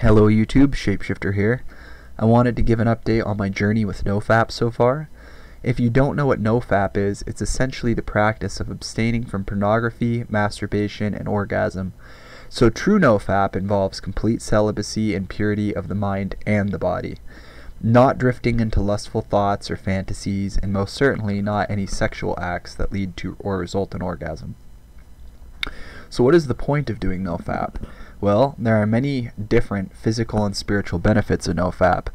Hello YouTube, Shapeshifter here. I wanted to give an update on my journey with NoFap so far. If you don't know what NoFap is, it's essentially the practice of abstaining from pornography, masturbation, and orgasm. So true NoFap involves complete celibacy and purity of the mind and the body. Not drifting into lustful thoughts or fantasies, and most certainly not any sexual acts that lead to or result in orgasm. So what is the point of doing NoFap? Well, there are many different physical and spiritual benefits of NoFap.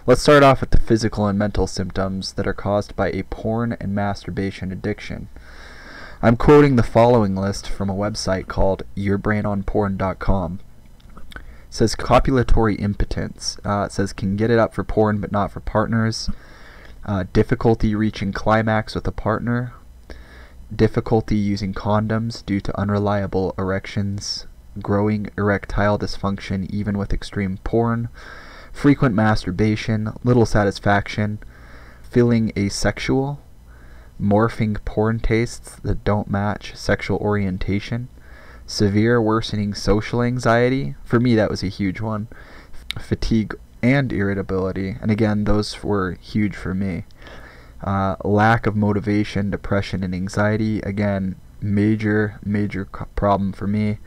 Let's start off with the physical and mental symptoms that are caused by a porn and masturbation addiction. I'm quoting the following list from a website called yourbrainonporn.com. It says copulatory impotence. It says can get it up for porn but not for partners. Difficulty reaching climax with a partner. Difficulty using condoms due to unreliable erections. Growing erectile dysfunction even with extreme porn, frequent masturbation, little satisfaction, feeling asexual, morphing porn tastes that don't match sexual orientation, severe worsening social anxiety, for me that was a huge one, fatigue and irritability, and again those were huge for me, lack of motivation, depression and anxiety, again major problem for me,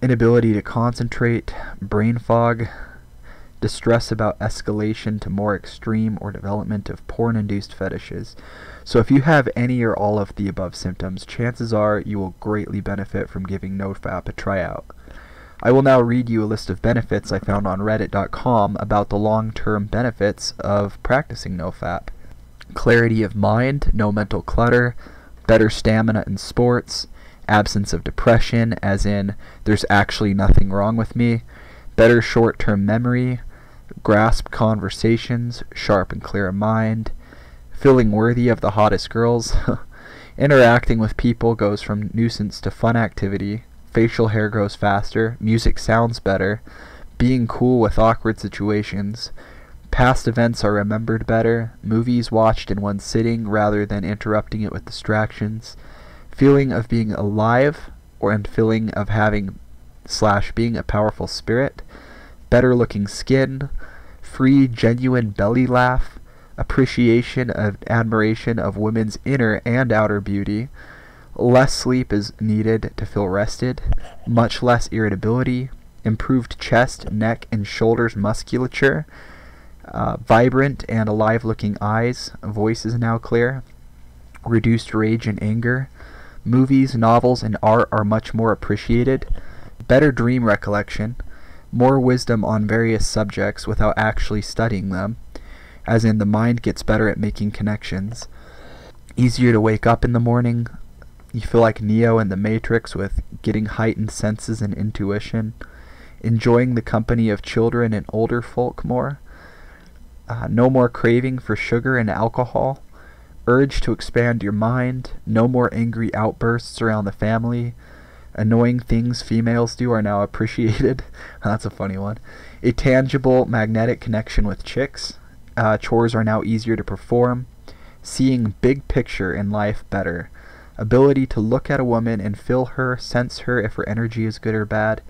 inability to concentrate, brain fog, distress about escalation to more extreme or development of porn-induced fetishes. So if you have any or all of the above symptoms, chances are you will greatly benefit from giving NoFap a tryout. I will now read you a list of benefits I found on reddit.com about the long-term benefits of practicing NoFap. Clarity of mind, no mental clutter, better stamina in sports, absence of depression, as in there's actually nothing wrong with me, better short-term memory, grasp conversations, sharp and clear mind, feeling worthy of the hottest girls, interacting with people goes from nuisance to fun activity, facial hair grows faster, music sounds better, being cool with awkward situations, past events are remembered better, movies watched in one sitting rather than interrupting it with distractions, feeling of being alive and feeling of having / being a powerful spirit, better looking skin, free genuine belly laugh, appreciation of admiration of women's inner and outer beauty, less sleep is needed to feel rested, much less irritability, improved chest, neck and shoulders musculature, vibrant and alive looking eyes, voice is now clear, reduced rage and anger, movies, novels, and art are much more appreciated, better dream recollection, more wisdom on various subjects without actually studying them, as in the mind gets better at making connections, easier to wake up in the morning, you feel like Neo in the Matrix with getting heightened senses and intuition, enjoying the company of children and older folk more, no more craving for sugar and alcohol, urge to expand your mind, no more angry outbursts around the family, annoying things females do are now appreciated, that's a funny one, a tangible magnetic connection with chicks, chores are now easier to perform, seeing big picture in life better, ability to look at a woman and feel her, sense her if her energy is good or bad,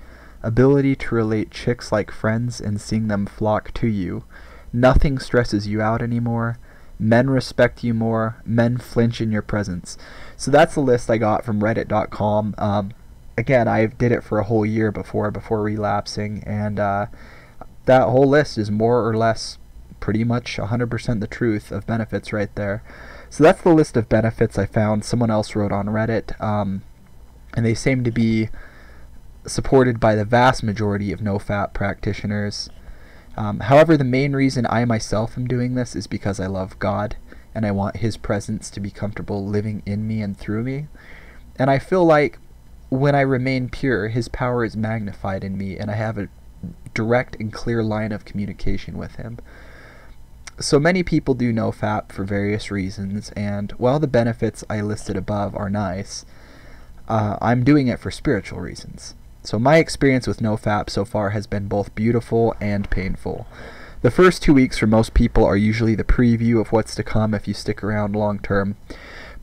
ability to relate chicks like friends and seeing them flock to you, nothing stresses you out anymore, men respect you more, men flinch in your presence. So that's the list I got from reddit.com. Again, I did it for a whole year before relapsing, and that whole list is more or less pretty much 100% the truth of benefits right there. So that's the list of benefits I found someone else wrote on Reddit, and they seem to be supported by the vast majority of NoFap practitioners. However, the main reason I myself am doing this is because I love God and I want His presence to be comfortable living in me and through me. And I feel like when I remain pure, His power is magnified in me and I have a direct and clear line of communication with Him. So many people do NoFap for various reasons, and while the benefits I listed above are nice, I'm doing it for spiritual reasons. So my experience with NoFap so far has been both beautiful and painful. The first 2 weeks for most people are usually the preview of what's to come if you stick around long term.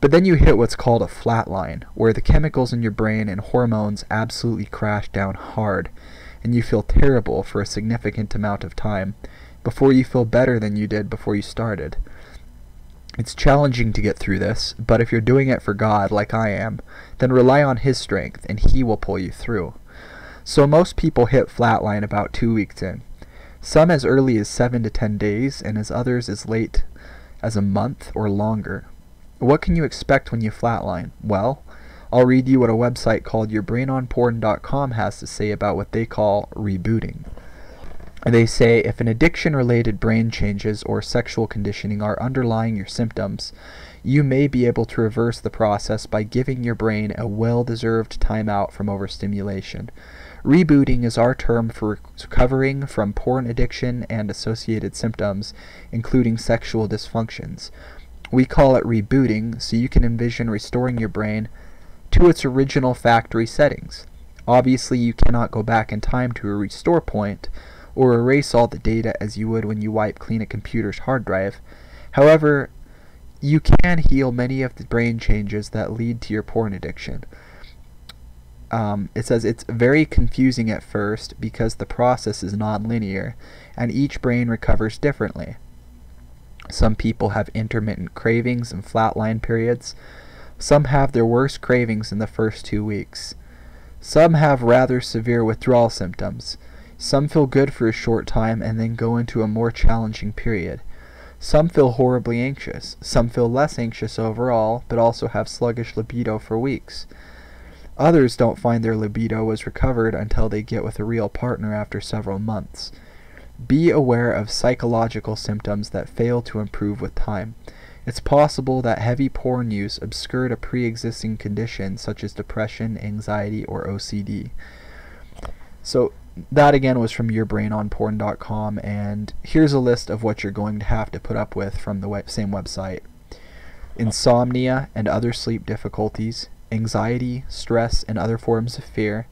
But then you hit what's called a flatline, where the chemicals in your brain and hormones absolutely crash down hard, and you feel terrible for a significant amount of time before you feel better than you did before you started. It's challenging to get through this, but if you're doing it for God, like I am, then rely on His strength, and He will pull you through. So most people hit flatline about 2 weeks in. Some as early as 7 to 10 days, and as others as late as a month or longer. What can you expect when you flatline? Well, I'll read you what a website called yourbrainonporn.com has to say about what they call rebooting. They say if an addiction-related brain changes or sexual conditioning are underlying your symptoms, you may be able to reverse the process by giving your brain a well-deserved timeout from overstimulation. Rebooting is our term for recovering from porn addiction and associated symptoms, including sexual dysfunctions. We call it rebooting so you can envision restoring your brain to its original factory settings. Obviously, you cannot go back in time to a restore point, or erase all the data as you would when you wipe clean a computer's hard drive. However, you can heal many of the brain changes that lead to your porn addiction. It says it's very confusing at first because the process is non-linear and each brain recovers differently. Some people have intermittent cravings and flatline periods. Some have their worst cravings in the first 2 weeks. Some have rather severe withdrawal symptoms. Some feel good for a short time and then go into a more challenging period. Some feel horribly anxious. Some feel less anxious overall, but also have sluggish libido for weeks. Others don't find their libido was recovered until they get with a real partner after several months. Be aware of psychological symptoms that fail to improve with time. It's possible that heavy porn use obscured a pre-existing condition such as depression, anxiety, or OCD. So that again was from yourbrainonporn.com, and here's a list of what you're going to have to put up with from the same website. Insomnia and other sleep difficulties, anxiety, stress, and other forms of fear,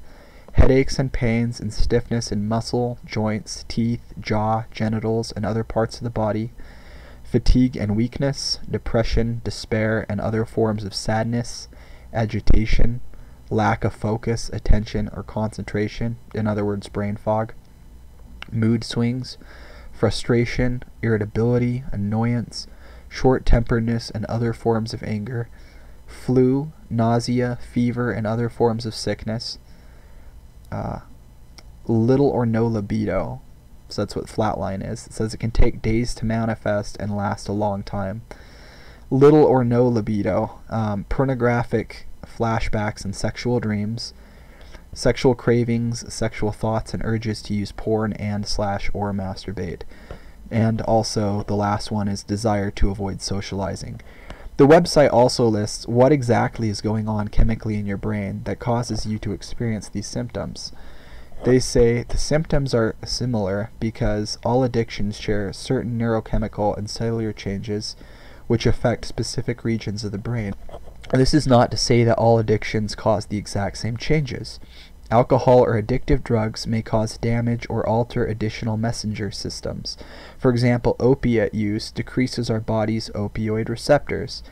headaches and pains and stiffness in muscle, joints, teeth, jaw, genitals, and other parts of the body, fatigue and weakness, depression, despair, and other forms of sadness, agitation, lack of focus, attention, or concentration, in other words, brain fog, mood swings, frustration, irritability, annoyance, short-temperedness, and other forms of anger, flu, nausea, fever, and other forms of sickness, little or no libido. So that's what flatline is. It says it can take days to manifest and last a long time. Little or no libido, pornographic flashbacks and sexual dreams, sexual cravings, sexual thoughts and urges to use porn and/or masturbate. And also the last one is desire to avoid socializing. The website also lists what exactly is going on chemically in your brain that causes you to experience these symptoms. They say the symptoms are similar because all addictions share certain neurochemical and cellular changes which affect specific regions of the brain. This is not to say that all addictions cause the exact same changes. Alcohol or addictive drugs may cause damage or alter additional messenger systems. For example, opiate use decreases our body's opioid receptors.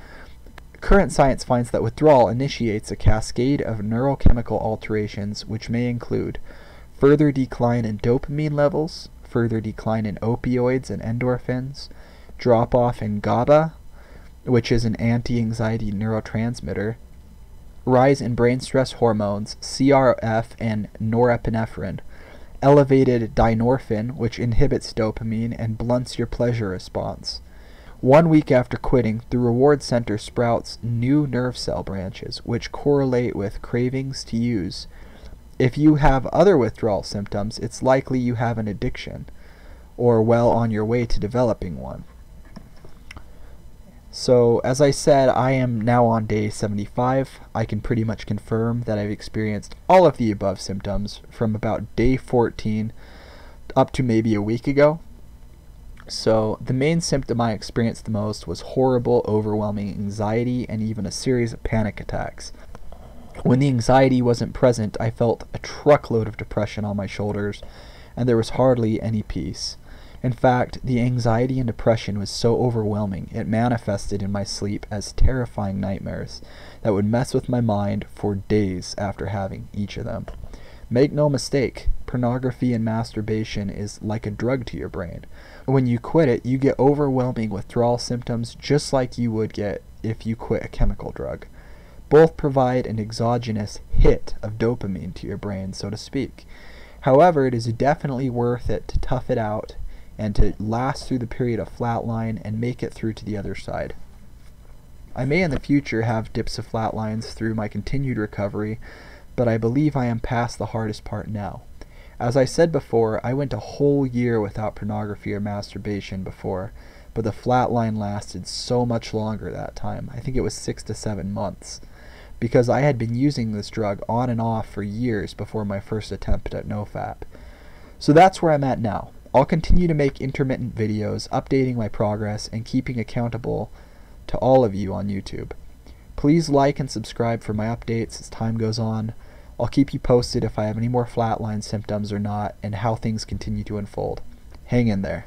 Current science finds that withdrawal initiates a cascade of neurochemical alterations which may include further decline in dopamine levels, further decline in opioids and endorphins, drop-off in GABA, which is an anti-anxiety neurotransmitter, rise in brain stress hormones, CRF and norepinephrine, elevated dynorphin, which inhibits dopamine and blunts your pleasure response. 1 week after quitting, the reward center sprouts new nerve cell branches, which correlate with cravings to use. If you have other withdrawal symptoms, it's likely you have an addiction, or well on your way to developing one. So, as I said, I am now on day 75. I can pretty much confirm that I've experienced all of the above symptoms from about day 14 up to maybe a week ago. So, the main symptom I experienced the most was horrible, overwhelming anxiety and even a series of panic attacks. When the anxiety wasn't present, I felt a truckload of depression on my shoulders, and there was hardly any peace. In fact, the anxiety and depression was so overwhelming, it manifested in my sleep as terrifying nightmares that would mess with my mind for days after having each of them. Make no mistake, pornography and masturbation is like a drug to your brain. When you quit it, you get overwhelming withdrawal symptoms just like you would get if you quit a chemical drug. Both provide an exogenous hit of dopamine to your brain, so to speak. However, it is definitely worth it to tough it out and to last through the period of flatline and make it through to the other side. I may in the future have dips of flatlines through my continued recovery, but I believe I am past the hardest part now. As I said before, I went a whole year without pornography or masturbation before, but the flatline lasted so much longer that time. I think it was 6 to 7 months, because I had been using this drug on and off for years before my first attempt at NoFap. So that's where I'm at now. I'll continue to make intermittent videos, updating my progress and keeping accountable to all of you on YouTube. Please like and subscribe for my updates as time goes on. I'll keep you posted if I have any more flatline symptoms or not, and how things continue to unfold. Hang in there.